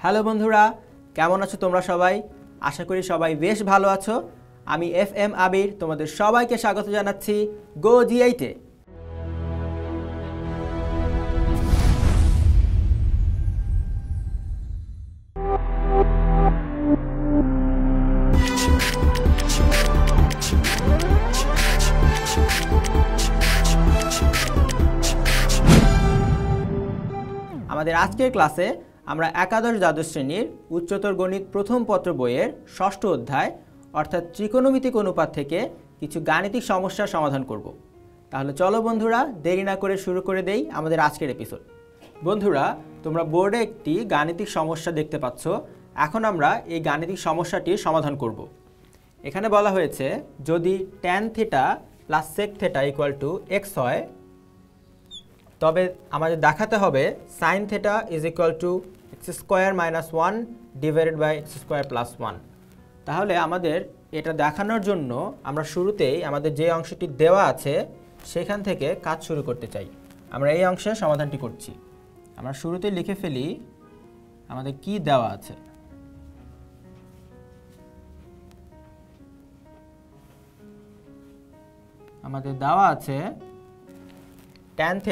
Hello বন্ধুরা, কেমন আছো তোমরা সবাই? আশা করি সবাই বেশ ভালো আছো। আমি FM আবির তোমাদের সবাইকে স্বাগত জানাচ্ছি গো G8-এ। আমাদের আজকের ক্লাসে আমরা একাদশ দ্বাদশ শ্রেণীর উচ্চতর গণিত প্রথম পত্র বইয়ের ষষ্ঠ অধ্যায় অর্থাৎ ত্রিকোণমিতিক অনুপাত থেকে কিছু গাণিতিক সমস্যার সমাধান করব। তাহলে চলো বন্ধুরা, দেরি না করে শুরু করে দেই আমাদের আজকের এপিসোড। বন্ধুরা, তোমরা বোর্ডে একটি গাণিতিক সমস্যা দেখতে পাচ্ছ। এখন আমরা এই গাণিতিক সমস্যাটির সমাধান করব। এখানে বলা হয়েছে যদি tan θ প্লাস sec θ = x হয়, তবে আমাদের দেখাতে হবে sin θ = x² - 1 / x² + 1। তাহলে আমাদের এটা দেখানোর জন্য আমরা শুরুতেই আমাদের যে অংশটি দেওয়া আছে সেখান থেকে কাজ শুরু করতে চাই। আমরা এই অংশের সমাধানটি করছি। আমরা শুরুতে লিখে ফেলি আমাদের কি দেওয়া আছে। আমাদের দেওয়া আছে tan θ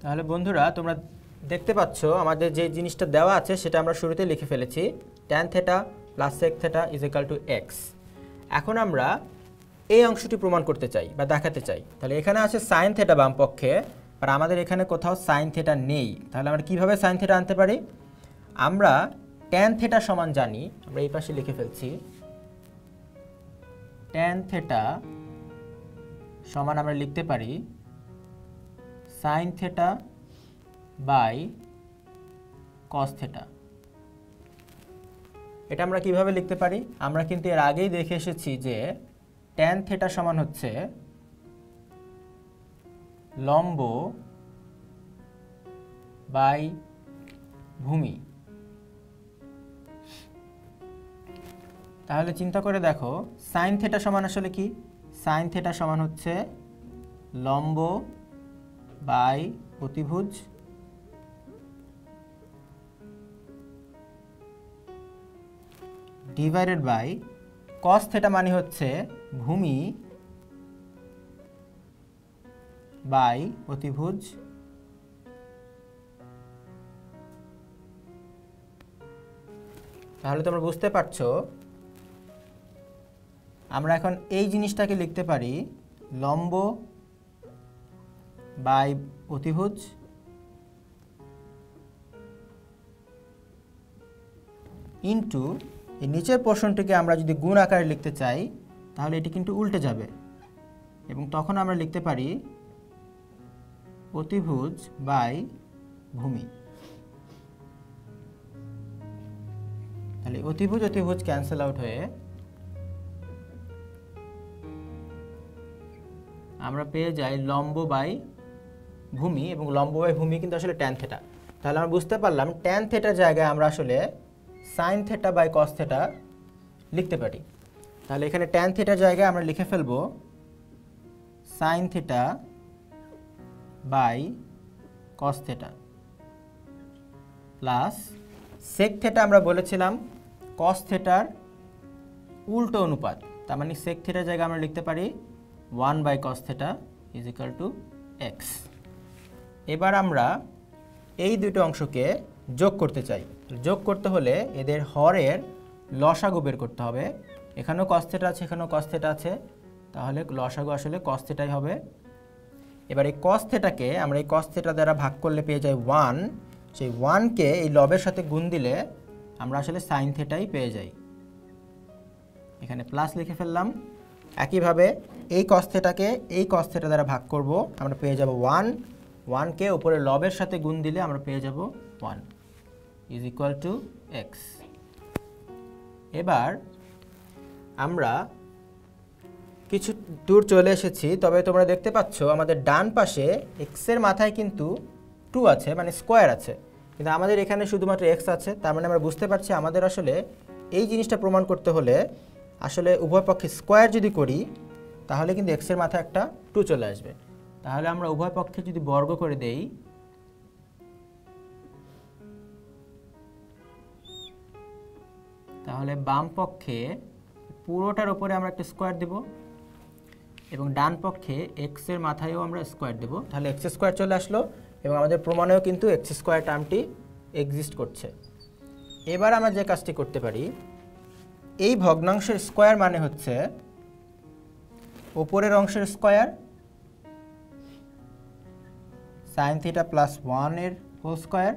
তাহলে বন্ধুরা, তোমরা দেখতে পাচ্ছ আমাদের যে জিনিসটা দেওয়া আছে সেটা আমরা শুরুতে লিখে ফেলেছি, tan θ প্লাস sec θ = x। এখন আমরা এই অংশটি প্রমাণ করতে চাই বা দেখাতে চাই। তাহলে এখানে আছে sin θ বাম পক্ষে, আর আমাদের এখানে কোথাও sin θ নেই। তাহলে আমরা কিভাবে sin θ আনতে পারি? আমরা tan θ সমান জানি, আমরা এই পাশে লিখে ফেলছি tan θ সমান আমরা লিখতে পারি sin θ বাই cos θ। এটা আমরা কিভাবে লিখতে পারি? আমরা কিন্তু এর আগেই দেখে এসেছি যে tan θ সমান হচ্ছে লম্ব বাই ভূমি। তাহলে চিন্তা করে দেখো sin θ সমান আসলে কি? sin θ সমান হচ্ছে লম্ব বাই অতিভুজ ডিভাইডেড বাই cos θ মানে হচ্ছে ভূমি বাই অতিভুজ তাহলে তোমরা বুঝতে পারছো আমরা এখন এই জিনিসটাকে লিখতে পারি লম্ব বাই অতিভুজ ইনটু এই নিচের পোর্শনটিকে আমরা যদি গুণ আকারে লিখতে চাই তাহলে এটি কিন্তু উল্টে যাবে, এবং তখন আমরা লিখতে পারি অতিভুজ বাই ভূমি। তাহলে অতিভুজ অতিভুজ ক্যান্সেল আউট হয়ে আমরা পেয়ে যাই লম্ব বাই ভূমি, এবং লম্ব বাই ভূমি কিন্তু আসলে tan θ। তাহলে আমরা বুঝতে পারলাম tan θ জায়গায় আমরা আসলে sin θ বাই cos θ লিখতে পারি। তাহলে এখানে tan θ জায়গায় আমরা লিখে ফেলব sin θ by cos θ plus sec θ আমরা বলেছিলাম cos θ উল্টো অনুপাত, তার মানে sec θ জায়গায় আমরা লিখতে পারি 1/cos θ = x। এবার আমরা এই দুটো অংশকে যোগ করতে চাই। যোগ করতে হলে এদের হরের লসাগু বের করতে হবে। এখানেও cos θ আছে, এখানেও cos θ আছে, তাহলে লসাগু আসলে cos θ হবে। এবার এই cos θ-কে আমরা এই cos θ দ্বারা ভাগ করলে পেয়ে যাই 1। সেই 1-কে এই লবের সাথে গুণ দিলে আমরা আসলে sin θ পেয়ে যাই। এখানে প্লাস লিখে ফেললাম। একইভাবে এই cos θ-কে এই cos θ দ্বারা ভাগ করব, আমরা পেয়ে যাব 1। 1-কে উপরে লবের সাথে গুণ দিলে আমরা পেয়ে যাব 1 = x। এবার আমরা কিছু দূর চলে এসেছি, তবে তোমরা দেখতে পাচ্ছ আমাদের ডান পাশে এক্সের মাথায় কিন্তু 2 আছে, মানে স্কোয়ার আছে, কিন্তু আমাদের এখানে শুধুমাত্র এক্স আছে। তার মানে আমরা বুঝতে পারছি আমাদের আসলে এই জিনিসটা প্রমাণ করতে হলে আসলে উভয় পক্ষে স্কোয়ার যদি করি তাহলে কিন্তু এক্সের মাথায় একটা 2 চলে আসবে। তাহলে আমরা উভয় পক্ষে যদি বর্গ করে দেই, তাহলে বাম পক্ষে পুরোটার উপরে আমরা একটা স্কোয়ার দেব এবং ডান পক্ষে এক্স এর মাথায়ও আমরা স্কোয়ার দেব। তাহলে এক্স স্কোয়ার চলে আসলো এবং আমাদের প্রমাণেও কিন্তু এক্স স্কোয়ার টার্মটি এক্সিস্ট করছে। এবার আমরা যে কাজটি করতে পারি, এই ভগ্নাংশের স্কোয়ার মানে হচ্ছে উপরের অংশের স্কোয়ার sin θ + 1 এর হোল স্কোয়ার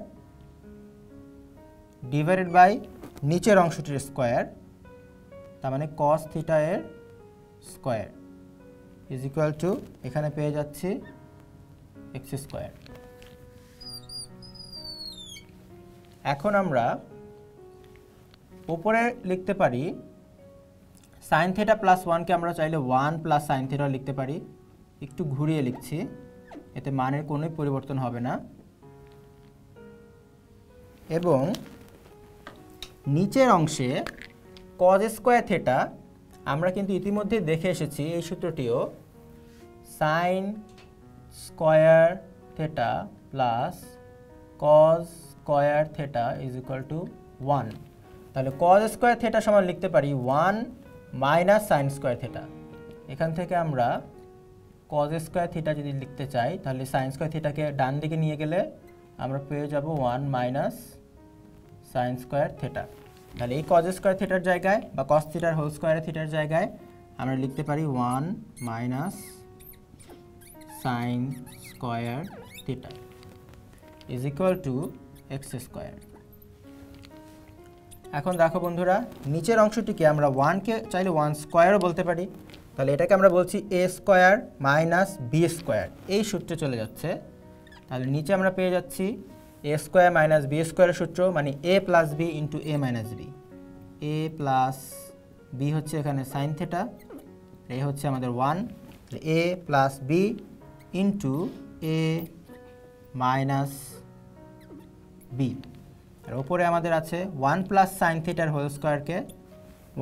ডিভাইডেড বাই নিচের অংশটির স্কোয়ার, তার মানে cos θ এর স্কোয়ার ইজ ইকুয়াল টু এখানে পেয়ে যাচ্ছি এক্স স্কোয়ার। এখন আমরা উপরে লিখতে পারি sin θ + 1 কে আমরা চাইলে 1 + sin θ লিখতে পারি। একটু ঘুরিয়ে লিখছি, এতে মানের কোনো পরিবর্তন হবে না। এবং নিচের অংশে cos স্কয়ার থিটা আমরা কিন্তু ইতিমধ্যে দেখে এসেছি, এই সূত্রটিও sin square theta plus cos square theta is equal two 1। তাহলে cos স্কয়ার থিটা সমান লিখতে পারি 1 মাইনাস sin স্কয়ার থিটা। এখান থেকে আমরা cos স্কয়ার থিটা যদি লিখতে চাই তাহলে sin স্কয়ার থিটাকে ডান দিকে নিয়ে গেলে আমরা পেয়ে যাব 1 মাইনাস sin স্কয়ার থিটা। তাহলে এই cos স্কয়ার থিটার জায়গায় বা cos থিটার হোল স্কয়ার থিটার জায়গায় আমরা লিখতে পারি 1 minus sin square theta is equal to x square. এখন দেখো বন্ধুরা, নিচের অংশটিকে আমরা 1 কে চাইলে 1 স্কয়ারও বলতে পারি। তাহলে এটাকে আমরা বলছি a square minus B square, এই সূত্রে চলে যাচ্ছে। তাহলে নিচে আমরা পেয়ে যাচ্ছি a স্কয়ার মাইনাস বি স্কয়ারের সূত্র, মানে a plus B into a minus B. a plus B হচ্ছে এখানে সাইন থিটা, এ হচ্ছে আমাদের 1, a plus B into a minus B. আর উপরে আমাদের আছে 1 প্লাস সাইন থিটার হোল স্কয়ারকে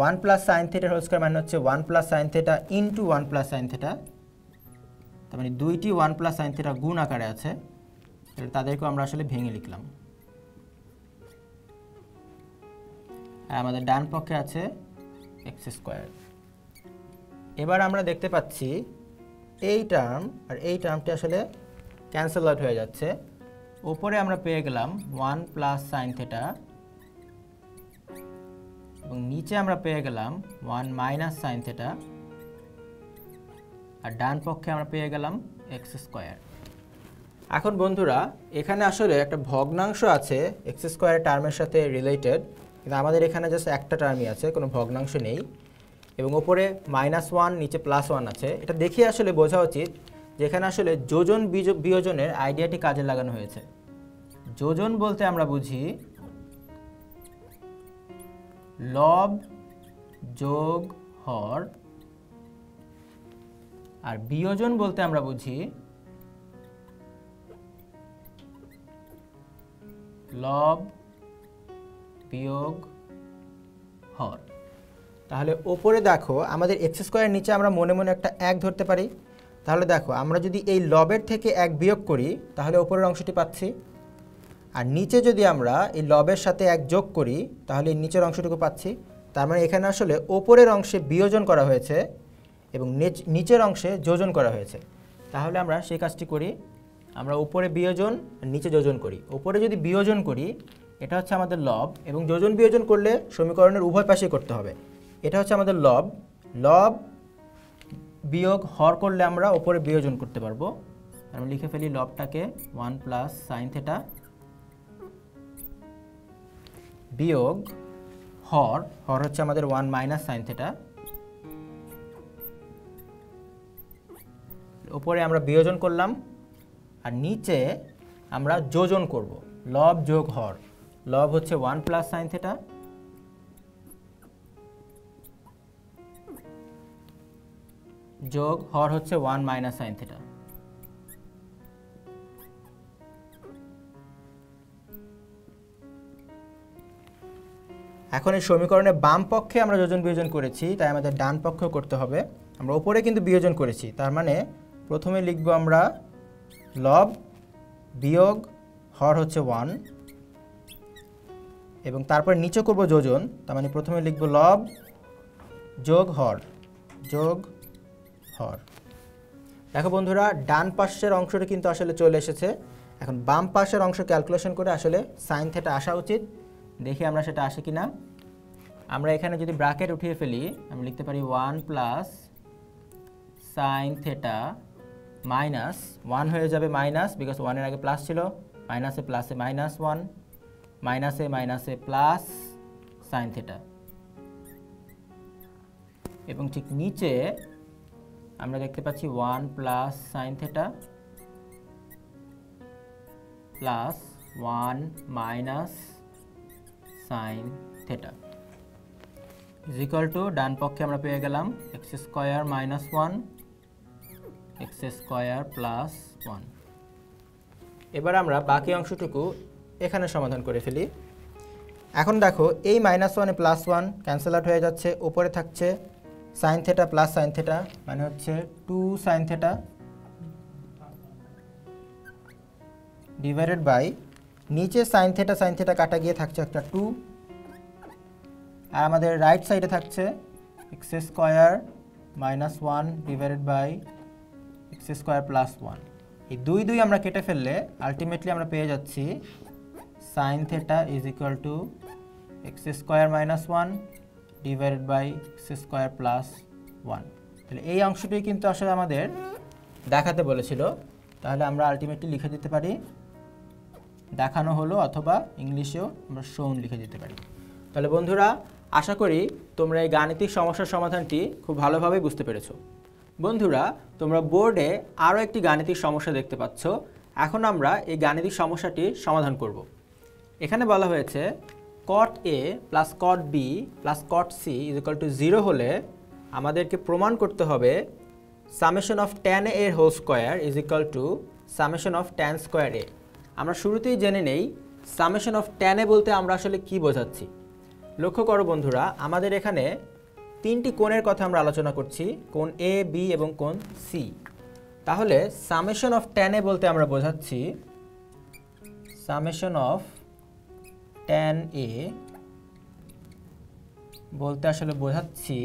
1 প্লাস সাইন থিটার হোল স্কয়ার মানে হচ্ছে 1 plus sine theta into 1 plus sine theta. তার মানে দুইটি 1 প্লাস সাইন থিটা গুণ আকারে আছে, তাদেরকে আমরা আসলে ভেঙে লিখলাম। আর আমাদের ডান পক্ষে আছে এক্স স্কয়ার। এবার আমরা দেখতে পাচ্ছি এই টার্ম আর এই টার্মটি আসলে ক্যান্সেল আউট হয়ে যাচ্ছে। উপরে আমরা পেয়ে গেলাম 1 প্লাস সাইন থিটা এবং নিচে আমরা পেয়ে গেলাম 1 মাইনাস সাইন থিটা, আর ডান পক্ষে আমরা পেয়ে গেলাম এক্স স্কয়ার। এখন বন্ধুরা, এখানে আসলে একটা ভগ্নাংশ আছে এক্স স্কয়ার টার্মের সাথে রিলেটেড, কিন্তু আমাদের এখানে জাস্ট একটা টার্মই আছে, কোনো ভগ্নাংশ নেই। এবং উপরে -1 নিচে +1 আছে। এটা দেখে আসলে বোঝা উচিত যে এখানে আসলে যোজন বিয়োজনের আইডিয়াটি কাজে লাগানো হয়েছে। যোজন বলতে আমরা বুঝি লব যোগ হর, আর বিয়োজন বলতে আমরা বুঝি লব বিয়োগ হর। তাহলে ওপরে দেখো আমাদের এক্স স্কয়ার, নিচে আমরা মনে মনে একটা 1 ধরতে পারি। তাহলে দেখো আমরা যদি এই লবের থেকে 1 বিয়োগ করি তাহলে ওপরের অংশটি পাচ্ছি, আর নিচে যদি আমরা এই লবের সাথে 1 যোগ করি তাহলে এই নিচের অংশটুকু পাচ্ছি। তার মানে এখানে আসলে ওপরের অংশে বিয়োজন করা হয়েছে এবং নিচের অংশে যোজন করা হয়েছে। তাহলে আমরা সেই কাজটি করি, আমরা উপরে বিয়োজন আর নিচে যোজন করি। উপরে যদি বিয়োজন করি এটা হচ্ছে আমাদের লব, এবং যোজন বিয়োজন করলে সমীকরণের উভয় পাশেই করতে হবে। এটা হচ্ছে আমাদের লব, লব বিয়োগ হর করলে আমরা উপরে বিয়োজন করতে পারবো। আমরা লিখে ফেলি লবটাকে 1 প্লাস সাইন থিটা বিয়োগ হর, হর হচ্ছে আমাদের 1 মাইনাস সাইন থিটা। উপরে আমরা বিয়োজন করলাম আর নিচে আমরা যোজন করব, লব যোগ হর। লব হচ্ছে 1 প্লাস সাইন থিটা যোগ হর হচ্ছে 1 মাইনাস সাইন থিটা। এখন এই সমীকরণের বাম পক্ষে আমরা যোজন বিয়োজন করেছি, তাই আমাদের ডান পক্ষেও করতে হবে। আমরা উপরে কিন্তু বিয়োজন করেছি, তার মানে প্রথমে লিখব আমরা লব বিয়োগ হর হচ্ছে 1, এবং তারপর নিচে করব যোজন, তার মানে প্রথমে লিখব লব যোগ হর যোগ হর। দেখো বন্ধুরা, ডান পাশের অংশটা কিন্তু আসলে চলে এসেছে। এখন বাম পাশের অংশ ক্যালকুলেশন করে আসলে সাইন থিটা আসা উচিত। দেখি আমরা সেটা আসে কিনা। আমরা এখানে যদি ব্র্যাকেট উঠিয়ে ফেলি, আমি লিখতে পারি 1 প্লাস সাইন থিটা মাইনাস 1 হয়ে যাবে মাইনাস, বিকজ 1 এর আগে প্লাস ছিল, মাইনাসে প্লাসে মাইনাস 1, মাইনাসে মাইনাসে প্লাস সাইন থিটা। এবং ঠিক নিচে আমরা দেখতে পাচ্ছি 1 plus sine theta plus 1 minus sine theta is equal to, ডান পক্ষে আমরা পেয়ে গেলাম x square minus 1 x square plus 1। এবার আমরা বাকি অংশটুকু এখানে সমাধান করে ফেলি। এখন দেখো এই মাইনাস 1 এ প্লাস 1 ক্যান্সেল আউট হয়ে যাচ্ছে, উপরে থাকছে sign theta plus sine theta, মানে হচ্ছে 2 সাইন থিটা ডিভাইডেড বাই নিচে সাইন থিটা কাটা গিয়ে থাকছে একটা 2, আর আমাদের রাইট সাইডে থাকছে x square minus 1 divided by x square plus 1। এই 2 আমরা কেটে ফেললে আলটিমেটলি আমরা পেয়ে যাচ্ছি sine theta is equal to x square minus 1 divided by x square plus 1। তাহলে এই অংশটি কিন্তু আসলে আমাদের দেখাতে বলেছিল, তাহলে আমরা আলটিমেটলি লিখে দিতে পারি দেখানো হলো, অথবা ইংলিশেও আমরা শোন লিখে দিতে পারি। তাহলে বন্ধুরা, আশা করি তোমরা এই গাণিতিক সমস্যার সমাধানটি খুব ভালোভাবে বুঝতে পেরেছো। বন্ধুরা, তোমরা বোর্ডে আরও একটি গাণিতিক সমস্যা দেখতে পাচ্ছ। এখন আমরা এই গাণিতিক সমস্যাটির সমাধান করব। এখানে বলা হয়েছে cot A plus cot B plus cot C is equal to 0 হলে আমাদেরকে প্রমাণ করতে হবে সামেশন অফ tan A এর whole square is equal to summation of tan square A। আমরা শুরুতেই জেনে নেই সামেশন অফ tan A বলতে আমরা আসলে কি বোঝাচ্ছি। লক্ষ্য করো বন্ধুরা, আমাদের এখানে 3টি কোণের কথা আমরা আলোচনা করছি, কোণ A, B এবং কোণ C। তাহলে সামেশন অফ tan A বলতে আমরা বোঝাচ্ছি সামেশন অফ tan A বলতে আসলে বোঝাচ্ছি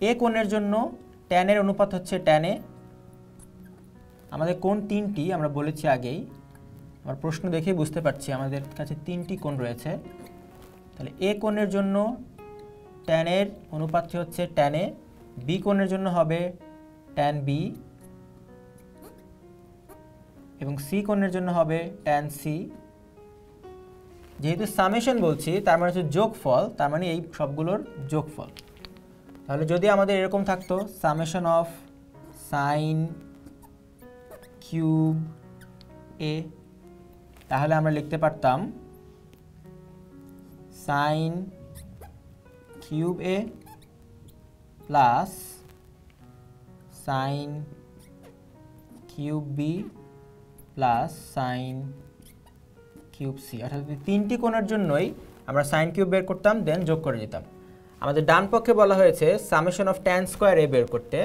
A কোণের জন্য tan এর অনুপাত হচ্ছে tan A। আমাদের কোণ 3টি আমরা বলেছি আগেই, আমার প্রশ্ন দেখেই বুঝতে পারছি আমাদের কাছে 3টি কোণ রয়েছে। তাহলে A কোণের জন্য tan এর অনুপাতটি হচ্ছে tan A, B কোণের জন্য হবে tan B এবং C কোণের জন্য হবে tan C। যেহেতু সামেশন বলছি, তার মানে হচ্ছে যোগফল, তার মানে এই সবগুলোর যোগফল। তাহলে যদি আমাদের এরকম থাকতো summation of sine cube A, তাহলে আমরা লিখতে পারতাম sine cube A plus sine cube B plus sine cube C। অর্থাৎ 3টি কোণের জন্যই আমরা সাইন কিউব বের করতাম, দেন যোগ করে দিতাম। আমাদের ডান পক্ষে বলা হয়েছে summation of tan square A বের করতে।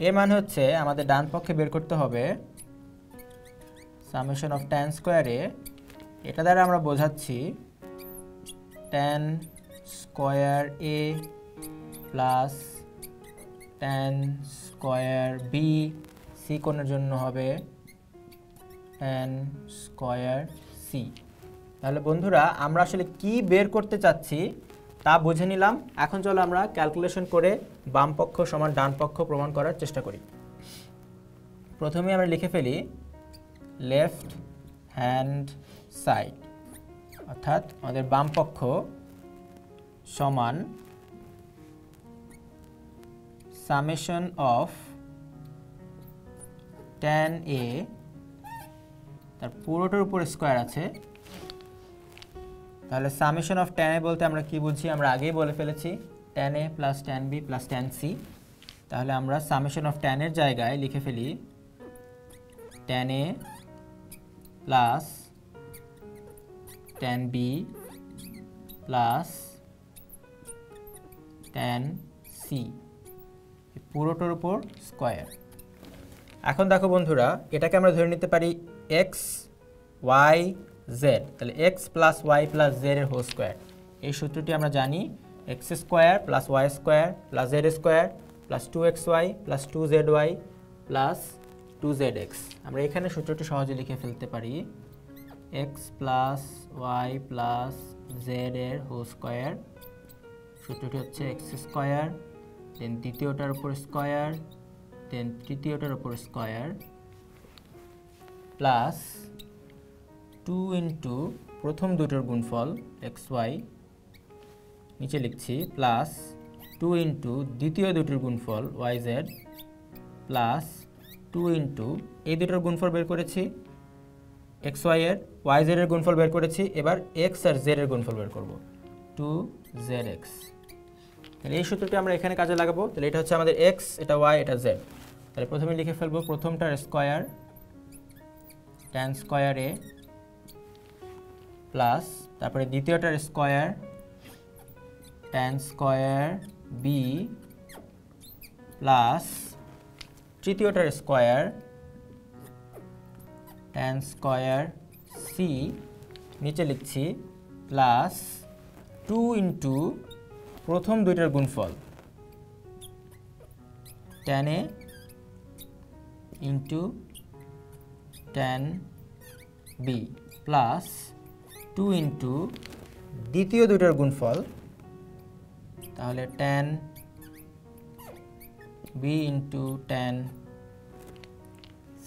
এর মানে হচ্ছে আমাদের ডান পক্ষে বের করতে হবে summation of tan square A। এটা দ্বারা আমরা বোঝাচ্ছি tan square A plus tan square B। C কোণের জন্য হবে tan স্কোয়ার C। তাহলে বন্ধুরা, আমরা আসলে কি বের করতে চাচ্ছি তা বুঝে নিলাম। এখন চলো আমরা ক্যালকুলেশন করে বাম পক্ষ সমান ডান পক্ষ প্রমাণ করার চেষ্টা করি। প্রথমে আমরা লিখে ফেলি লেফট হ্যান্ড সাইড, অর্থাৎ আমাদের বাম পক্ষ সমান সামেশন অফ tan A, তার পুরোটার উপর স্কোয়ার আছে। তাহলে সামেশন অফ tan A বলতে আমরা কি বুঝি, আমরা আগেই বলে ফেলেছি tan A plus tan B plus tan C। তাহলে আমরা সামেশন অফ tan এর জায়গায় লিখে ফেলি tan a plus tan b plus tan c পুরোটার উপর স্কয়ার। এখন দেখো বন্ধুরা, এটাকে আমরা ধরে নিতে পারি x y z, তাহলে x plus y plus z এর হোল স্কয়ার। এই সূত্রটি আমরা জানি, x square plus y square plus z square plus 2xy plus 2zy plus 2zx। আমরা এখানে সূত্রটি সহজে লিখে ফেলতে পারি x plus y plus z এর হোল স্কয়ার। সূত্রটি হচ্ছে x স্কয়ার, দেন দ্বিতীয়টার উপর স্কয়ার, দেন তৃতীয়টার উপর স্কয়ার প্লাস 2 ইন্টু প্রথম দুটোর গুণফল xy নিচে লিখছি প্লাস 2 ইন্টু দ্বিতীয় দুটোর গুণফল yz প্লাস 2 ইন্টু এই দুটোর গুণফল বের করেছি xy এর, yz এর গুণফল বের করেছি, এবার x আর z এর গুণফল বের করব 2zx। তাহলে এই সূত্রটি আমরা এখানে কাজে লাগাবো। তাহলে এটা হচ্ছে আমাদের x, এটা y, এটা z। তাহলে প্রথমে লিখে ফেলবো প্রথমটার square tan square a plus তারপরে দ্বিতীয়টার square tan square b plus তৃতীয়টার স্কয়ার tan স্কয়ার c নিচে লিখছি প্লাস 2 ইন্টু প্রথম দুইটার গুণফল tan a into tan b plus 2 into দ্বিতীয় দুইটার গুণফল, তাহলে tan b into tan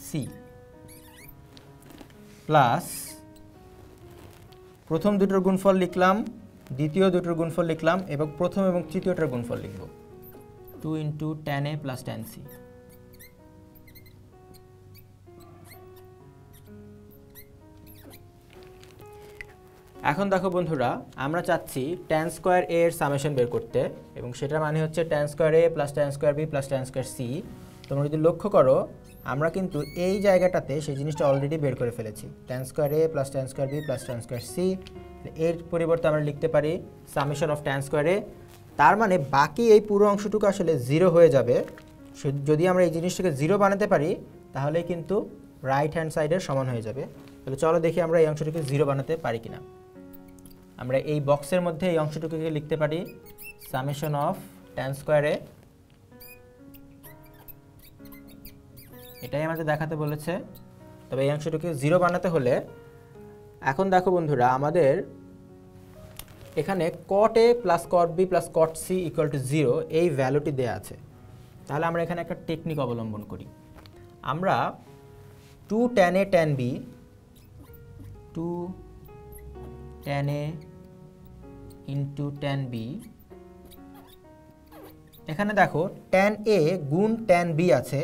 c plus প্রথম দুটোর গুণফল লিখলাম, দ্বিতীয় দুটোর গুণফল লিখলাম এবং প্রথম এবং তৃতীয়টার গুণফল লিখব 2 into tan a plus tan c। এখন দেখো বন্ধুরা, আমরা চাচ্ছি tan স্কয়ার a এর সামেশন বের করতে, এবং সেটার মানে হচ্ছে tan square a plus tan square b plus tan square c। তোমরা যদি লক্ষ্য করো, আমরা কিন্তু এই জায়গাটাতে সেই জিনিসটা অলরেডি বের করে ফেলেছি, tan square a plus tan square b plus tan square c। এর পরিবর্তে আমরা লিখতে পারি summation of tan square a। তার মানে বাকি এই পুরো অংশটুকু আসলে 0 হয়ে যাবে। যদি আমরা এই জিনিসটাকে 0 বানাতে পারি, তাহলে কিন্তু রাইট হ্যান্ড সাইডের সমান হয়ে যাবে। তাহলে চলো দেখি আমরা এই অংশটিকে 0 বানাতে পারি কিনা। আমরা এই বক্সের মধ্যে এই অংশটুকুকে লিখতে পারি summation of tan square a। এটাই আমাদের দেখাতে বলেছে। তবে এই অংশটুকে 0 বানাতে হলে, এখন দেখো বন্ধুরা, আমাদের এখানে cot a plus cot b plus cot c equal to 0 এই ভ্যালুটি দেওয়া আছে। তাহলে আমরা এখানে একটা টেকনিক অবলম্বন করি। আমরা 2 tan a tan b 2 tan a into tan b, এখানে দেখো tan a গুণ tan b আছে,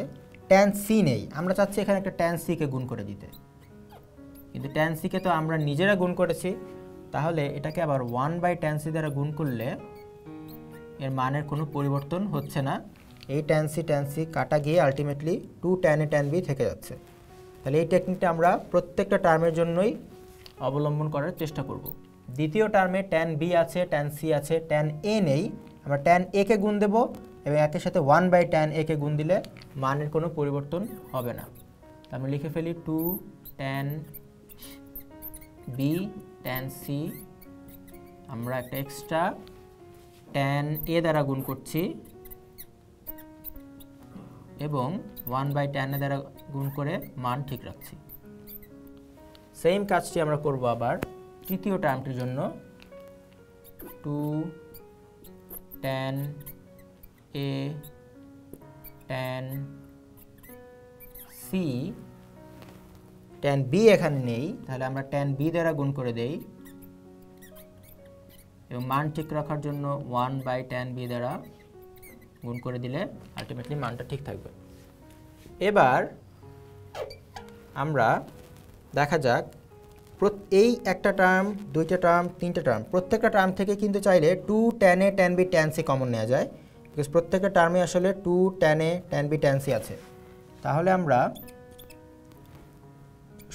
tan c নেই। আমরা চাচ্ছি এখানে একটা tan c কে গুণ করে দিতে, কিন্তু tan c কে তো আমরা নিজেরা গুণ করেছি। তাহলে এটাকে আবার 1/tan c দ্বারা গুণ করলে এর মানের কোনো পরিবর্তন হচ্ছে না। এই tan c কাটা গিয়ে ultimately 2 tan a tan b থেকে যাচ্ছে। তাহলে এই টেকনিকটা আমরা প্রত্যেকটা টার্মের জন্যই অবলম্বন করার চেষ্টা করব। দ্বিতীয় টার্মে tan b আছে, tan c আছে, tan a নেই। আমরা tan a কে গুণ দেব এবং একের সাথে 1/tan a কে গুণ দিলে মানের কোনো পরিবর্তন হবে না। আমরা লিখে ফেলি 2 tan b tan c, আমরা একটা এক্সট্রা tan a দ্বারা গুণ করছি এবং 1/tan a দ্বারা গুণ করে মান ঠিক রাখছি। সেম কাজটি আমরা করব আবার তৃতীয় টার্মটির জন্য। 2 tan a tan c, tan b এখানে নেই, তাহলে আমরা tan b দ্বারা গুণ করে দেই এবং মান ঠিক রাখার জন্য 1/tan b দ্বারা গুণ করে দিলে আলটিমেটলি মানটা ঠিক থাকবে। এবার আমরা দেখা যাক এই একটা টার্ম, দুইটা টার্ম, তিনটা টার্ম, প্রত্যেকটা টার্ম থেকে কিন্তু চাইলে 2 tan a tan b tan c common নেওয়া যায়। বিকজ প্রত্যেকটা টার্মে আসলে 2 tan a tan b tan c আছে। তাহলে আমরা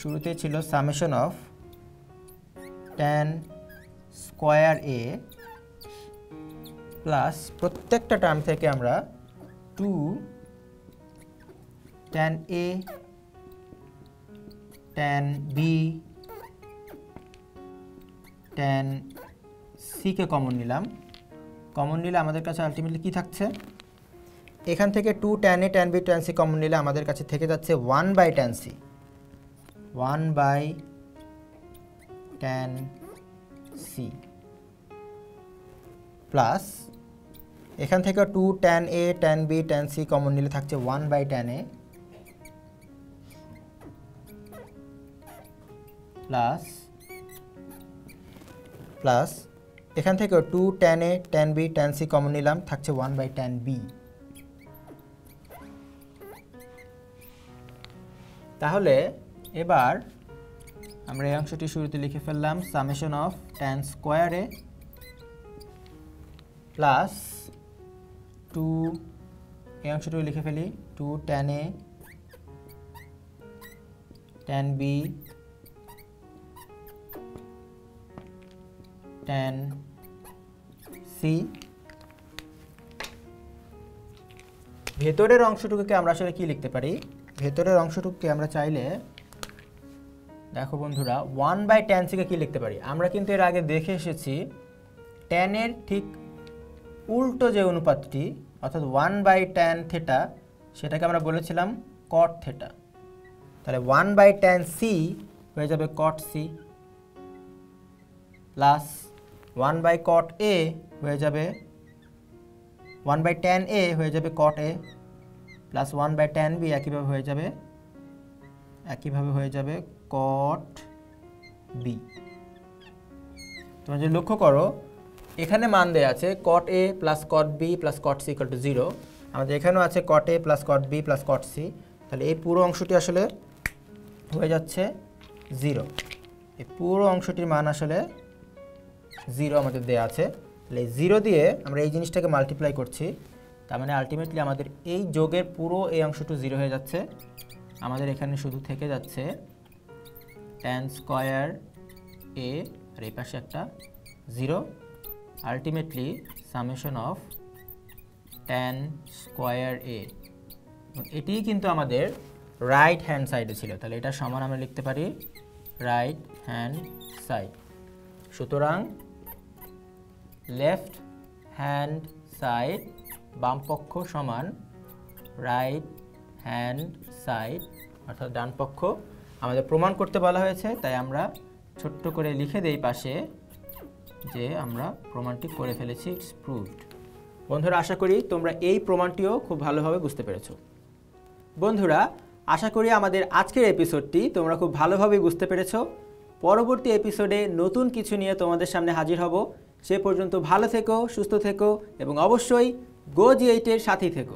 শুরুতেই ছিল summation of tan square a plus প্রত্যেকটা টার্ম থেকে আমরা 2 tan a tan b tan c K common নিলাম। কমন নিলে আমাদের কাছে আলটিমেটলি কি থাকছে, এখান থেকে 2 tan a tan b tan c common নিলে আমাদের কাছে থেকে যাচ্ছে 1/tan c, 1/tan c plus এখান থেকে 2 tan a tan b tan c common নিলে থাকছে 1/tan a প্লাস এখান থেকে 2 tan a tan b tan c common নিলাম, থাকছে 1/tan b। তাহলে এবার আমরা এই অংশটি শুরুতে লিখে ফেললাম summation of tan square a plus 2, এই অংশটি লিখে ফেলি 2 tan a tan b tan c। ভেতরের অংশটুকুকে আমরা আসলে কি লিখতে পারি, ভেতরের অংশটুকুকে আমরা চাইলে দেখো বন্ধুরা 1/tan c কে কি লিখতে পারি, আমরা কিন্তু এর আগে দেখে এসেছি tan এর ঠিক উল্টো যে অনুপাতটি অর্থাৎ 1/tan থিটা সেটাকে আমরা বলেছিলাম cot থিটা। তাহলে 1/tan c হয়ে যাবে cot c plus 1/cot a হয়ে যাবে 1/tan a হয়ে যাবে cot a plus 1/tan b একইভাবে হয়ে যাবে cot b। তোমরা যদি লক্ষ্য করো এখানে মান দেয়া আছে cot a plus cot b plus cot c equal to 0, আমাদের এখানেও আছে cot a plus cot b plus cot c। তাহলে এই পুরো অংশটি আসলে হয়ে যাচ্ছে 0, এই পুরো অংশটির মান আসলে 0 আমাদের দেয়া আছে। তাহলে এই 0 দিয়ে আমরা এই জিনিসটাকে মাল্টিপ্লাই করছি, তার মানে আলটিমেটলি আমাদের এই যোগের পুরো এই অংশটু 0 হয়ে যাচ্ছে। আমাদের এখানে শুধু থেকে যাচ্ছে tan স্কয়ার a আর এই পাশে একটা 0, ultimately summation of tan square a। এটি কিন্তু আমাদের রাইট হ্যান্ড সাইডে ছিল, তাহলে এটা সমান আমরা লিখতে পারি রাইট হ্যান্ড সাইড। সুতরাং লেফট হ্যান্ড সাইড বাম পক্ষ সমান রাইট হ্যান্ড সাইড অর্থাৎ ডান পক্ষ আমাদের প্রমাণ করতে বলা হয়েছে, তাই আমরা ছোট্ট করে লিখে দেই পাশে যে আমরা প্রমাণটি করে ফেলেছি, ইটস প্রুভড। বন্ধুরা আশা করি তোমরা এই প্রমাণটিও খুব ভালোভাবে বুঝতে পেরেছো। বন্ধুরা আশা করি আমাদের আজকের এপিসোডটি তোমরা খুব ভালোভাবে বুঝতে পেরেছো। পরবর্তী এপিসোডে নতুন কিছু নিয়ে তোমাদের সামনে হাজির হব। সে পর্যন্ত ভালো থেকো, সুস্থ থেকো এবং অবশ্যই গো G8 এর সাথেই থেকো।